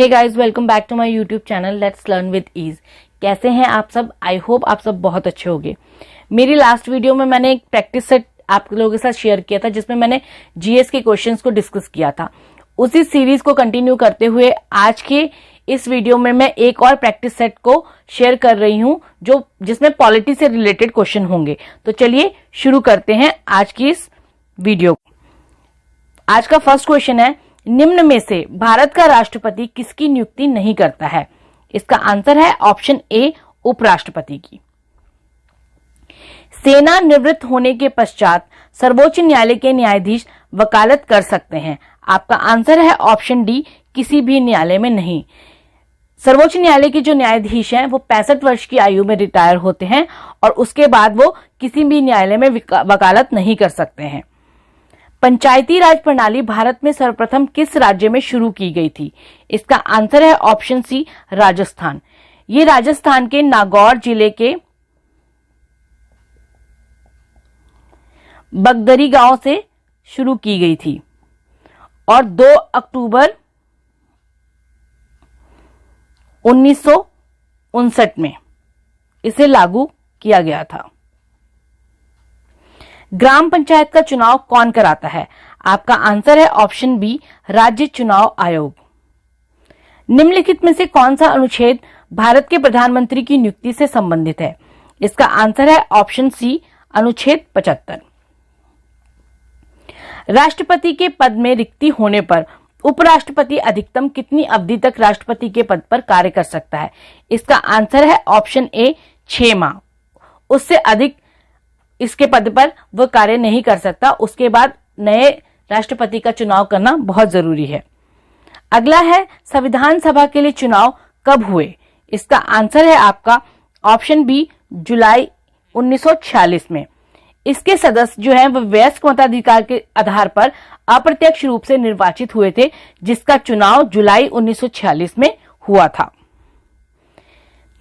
Hey guys, welcome back to my YouTube channel let's learn with ease. कैसे हैं आप सब? आई होप आप सब बहुत अच्छे होंगे। मेरी लास्ट वीडियो में मैंने एक प्रैक्टिस सेट आप लोगों के साथ शेयर किया था जिसमें मैंने जीएस के क्वेश्चंस को डिस्कस किया था। उसी सीरीज को कंटिन्यू करते हुए आज के इस वीडियो में मैं एक और प्रैक्टिस सेट को शेयर कर रही हूं जिसमें पॉलिटी से रिलेटेड क्वेश्चन होंगे। तो चलिए शुरू करते हैं आज की इस वीडियो। आज का फर्स्ट क्वेश्चन है, निम्न में से भारत का राष्ट्रपति किसकी नियुक्ति नहीं करता है? इसका आंसर है ऑप्शन ए, उपराष्ट्रपति की। सेना निवृत्त होने के पश्चात सर्वोच्च न्यायालय के न्यायाधीश वकालत कर सकते हैं। आपका आंसर है ऑप्शन डी, किसी भी न्यायालय में नहीं। सर्वोच्च न्यायालय के जो न्यायाधीश हैं वो 65 वर्ष की आयु में रिटायर होते हैं और उसके बाद वो किसी भी न्यायालय में वकालत नहीं कर सकते हैं। पंचायती राज प्रणाली भारत में सर्वप्रथम किस राज्य में शुरू की गई थी? इसका आंसर है ऑप्शन सी, राजस्थान। ये राजस्थान के नागौर जिले के बगदरी गांव से शुरू की गई थी और 2 अक्टूबर 1959 में इसे लागू किया गया था। ग्राम पंचायत का चुनाव कौन कराता है? आपका आंसर है ऑप्शन बी, राज्य चुनाव आयोग। निम्नलिखित में से कौन सा अनुच्छेद भारत के प्रधानमंत्री की नियुक्ति से संबंधित है? इसका आंसर है ऑप्शन सी, अनुच्छेद 75। राष्ट्रपति के पद में रिक्ति होने पर उपराष्ट्रपति अधिकतम कितनी अवधि तक राष्ट्रपति के पद पर कार्य कर सकता है? इसका आंसर है ऑप्शन ए, 6 माह। उससे अधिक इसके पद पर वह कार्य नहीं कर सकता। उसके बाद नए राष्ट्रपति का चुनाव करना बहुत जरूरी है। अगला है, संविधान सभा के लिए चुनाव कब हुए? इसका आंसर है आपका ऑप्शन बी, जुलाई 1946 में। इसके सदस्य जो हैं वह वयस्क मताधिकार के आधार पर अप्रत्यक्ष रूप से निर्वाचित हुए थे, जिसका चुनाव जुलाई 1946 में हुआ था।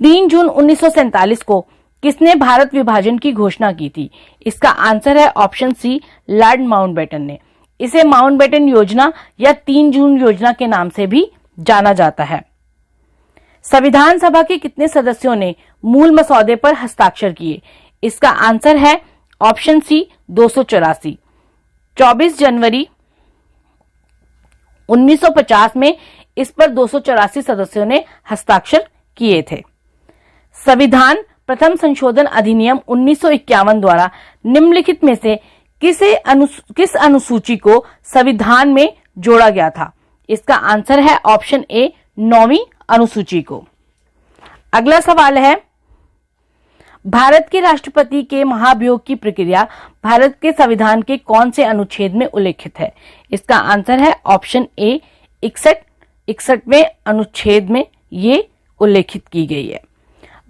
3 जून 1947 को किसने भारत विभाजन की घोषणा की थी? इसका आंसर है ऑप्शन सी, लॉर्ड माउंटबेटन ने। इसे माउंटबेटन योजना या 3 जून योजना के नाम से भी जाना जाता है। संविधान सभा के कितने सदस्यों ने मूल मसौदे पर हस्ताक्षर किए? इसका आंसर है ऑप्शन सी, 284। 24 जनवरी 1950 में इस पर 284 सदस्यों ने हस्ताक्षर किए थे। संविधान प्रथम संशोधन अधिनियम 1951 द्वारा निम्नलिखित में से किस अनुसूची को संविधान में जोड़ा गया था? इसका आंसर है ऑप्शन ए, 9वीं अनुसूची को। अगला सवाल है, भारत के राष्ट्रपति के महाभियोग की प्रक्रिया भारत के संविधान के कौन से अनुच्छेद में उल्लेखित है? इसका आंसर है ऑप्शन ए, 61वें अनुच्छेद में ये उल्लेखित की गई है।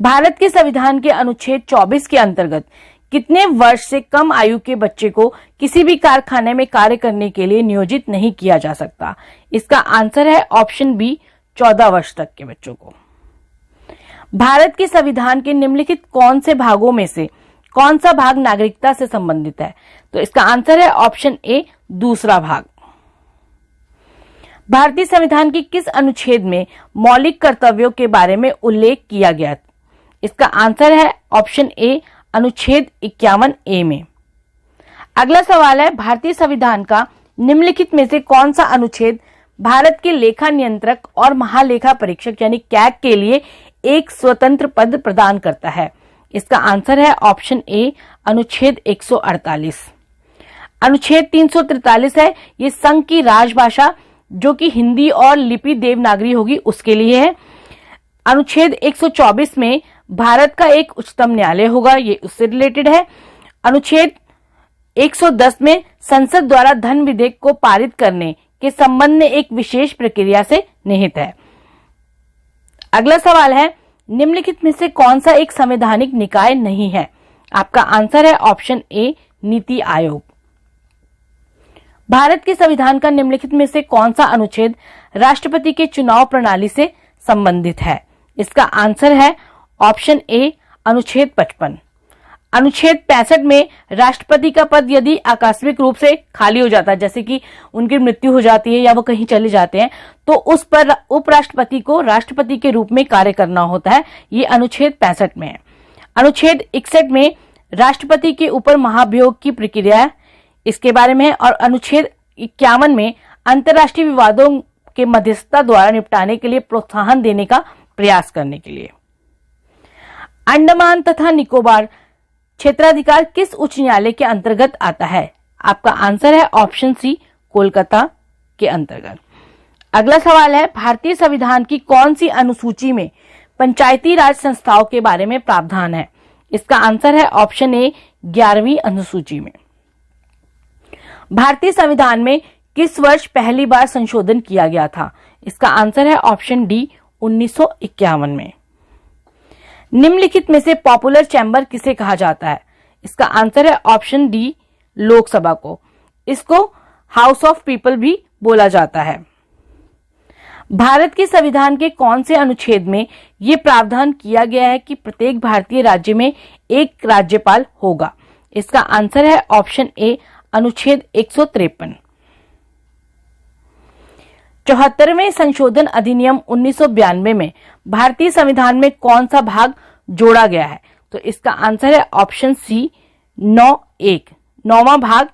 भारत के संविधान के अनुच्छेद 24 के अंतर्गत कितने वर्ष से कम आयु के बच्चे को किसी भी कारखाने में कार्य करने के लिए नियोजित नहीं किया जा सकता? इसका आंसर है ऑप्शन बी, 14 वर्ष तक के बच्चों को। भारत के संविधान के निम्नलिखित कौन से भागों में से कौन सा भाग नागरिकता से संबंधित है? तो इसका आंसर है ऑप्शन ए, दूसरा भाग। भारतीय संविधान के किस अनुच्छेद में मौलिक कर्तव्यों के बारे में उल्लेख किया गया? इसका आंसर है ऑप्शन ए, अनुच्छेद 51 ए में। अगला सवाल है, भारतीय संविधान का निम्नलिखित में से कौन सा अनुच्छेद भारत के लेखा नियंत्रक और महालेखा परीक्षक यानी कैग के लिए एक स्वतंत्र पद प्रदान करता है? इसका आंसर है ऑप्शन ए, अनुच्छेद 148। अनुच्छेद 343 है, ये संघ की राजभाषा जो कि हिंदी और लिपि देवनागरी होगी उसके लिए है। अनुच्छेद 124 में भारत का एक उच्चतम न्यायालय होगा, ये उससे रिलेटेड है। अनुच्छेद 110 में संसद द्वारा धन विधेयक को पारित करने के संबंध में एक विशेष प्रक्रिया से निहित है। अगला सवाल है, निम्नलिखित में से कौन सा एक संवैधानिक निकाय नहीं है? आपका आंसर है ऑप्शन ए, नीति आयोग। भारत के संविधान का निम्नलिखित में से कौन सा अनुच्छेद राष्ट्रपति के चुनाव प्रणाली से संबंधित है? इसका आंसर है ऑप्शन ए, अनुच्छेद 55। अनुच्छेद 65 में राष्ट्रपति का पद यदि आकस्मिक रूप से खाली हो जाता है, जैसे कि उनकी मृत्यु हो जाती है या वो कहीं चले जाते हैं, तो उस पर उपराष्ट्रपति को राष्ट्रपति के रूप में कार्य करना होता है। ये अनुच्छेद 65 में है। अनुच्छेद 61 में राष्ट्रपति के ऊपर महाभियोग की प्रक्रिया इसके बारे में है, और अनुच्छेद 51 में अंतर्राष्ट्रीय विवादों के मध्यस्थता द्वारा निपटाने के लिए प्रोत्साहन देने का प्रयास करने के लिए। अंडमान तथा निकोबार क्षेत्राधिकार किस उच्च न्यायालय के अंतर्गत आता है? आपका आंसर है ऑप्शन सी, कोलकाता के अंतर्गत। अगला सवाल है, भारतीय संविधान की कौन सी अनुसूची में पंचायती राज संस्थाओं के बारे में प्रावधान है? इसका आंसर है ऑप्शन ए, 11वीं अनुसूची में। भारतीय संविधान में किस वर्ष पहली बार संशोधन किया गया था? इसका आंसर है ऑप्शन डी, 1951 में। निम्नलिखित में से पॉपुलर चैम्बर किसे कहा जाता है? इसका आंसर है ऑप्शन डी, लोकसभा को। इसको हाउस ऑफ पीपल भी बोला जाता है। भारत के संविधान के कौन से अनुच्छेद में यह प्रावधान किया गया है कि प्रत्येक भारतीय राज्य में एक राज्यपाल होगा? इसका आंसर है ऑप्शन ए, अनुच्छेद 153। 74वें संशोधन अधिनियम 1992 में भारतीय संविधान में कौन सा भाग जोड़ा गया है? तो इसका आंसर है ऑप्शन सी, 9(1). 9वां भाग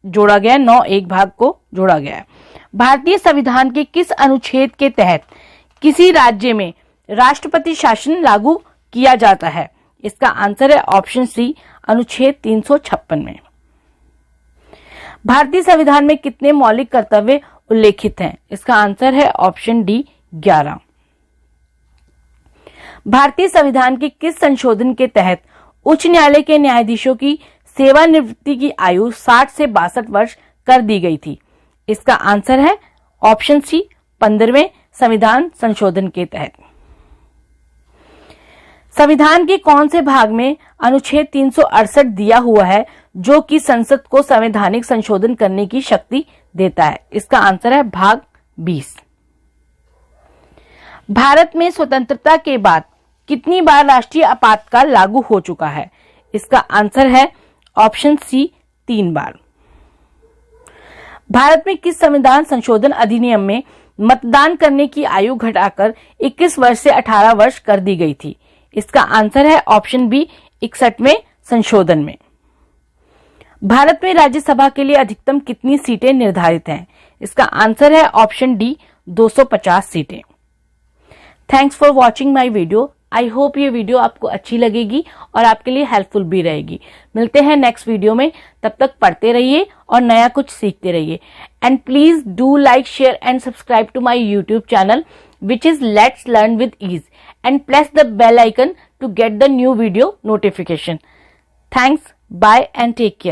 जोड़ा गया है, 9(1) भाग को जोड़ा गया है। भारतीय संविधान के किस अनुच्छेद के तहत किसी राज्य में राष्ट्रपति शासन लागू किया जाता है? इसका आंसर है ऑप्शन सी, अनुच्छेद 356 में। भारतीय संविधान में कितने मौलिक कर्तव्य उल्लेखित हैं? इसका आंसर है ऑप्शन डी, 11। भारतीय संविधान के किस संशोधन के तहत उच्च न्यायालय के न्यायाधीशों की सेवानिवृत्ति की आयु 60 से 62 वर्ष कर दी गई थी? इसका आंसर है ऑप्शन सी, 15वें संविधान संशोधन के तहत। संविधान के कौन से भाग में अनुच्छेद 368 दिया हुआ है जो कि संसद को संवैधानिक संशोधन करने की शक्ति देता है? इसका आंसर है भाग 20। भारत में स्वतंत्रता के बाद कितनी बार राष्ट्रीय आपातकाल लागू हो चुका है? इसका आंसर है ऑप्शन सी, 3 बार। भारत में किस संविधान संशोधन अधिनियम में मतदान करने की आयु घटाकर 21 वर्ष से 18 वर्ष कर दी गई थी? इसका आंसर है ऑप्शन बी, 61वें संशोधन में। भारत में राज्यसभा के लिए अधिकतम कितनी सीटें निर्धारित हैं? इसका आंसर है ऑप्शन डी, 250 सीटें। Thanks for watching my video. I hope ये वीडियो आपको अच्छी लगेगी और आपके लिए हेल्पफुल भी रहेगी। मिलते हैं नेक्स्ट वीडियो में, तब तक पढ़ते रहिए और नया कुछ सीखते रहिए। And please do like, share and subscribe to my YouTube channel which is Let's Learn with Ease, and press the bell icon to get the new video notification. Thanks, bye and take care.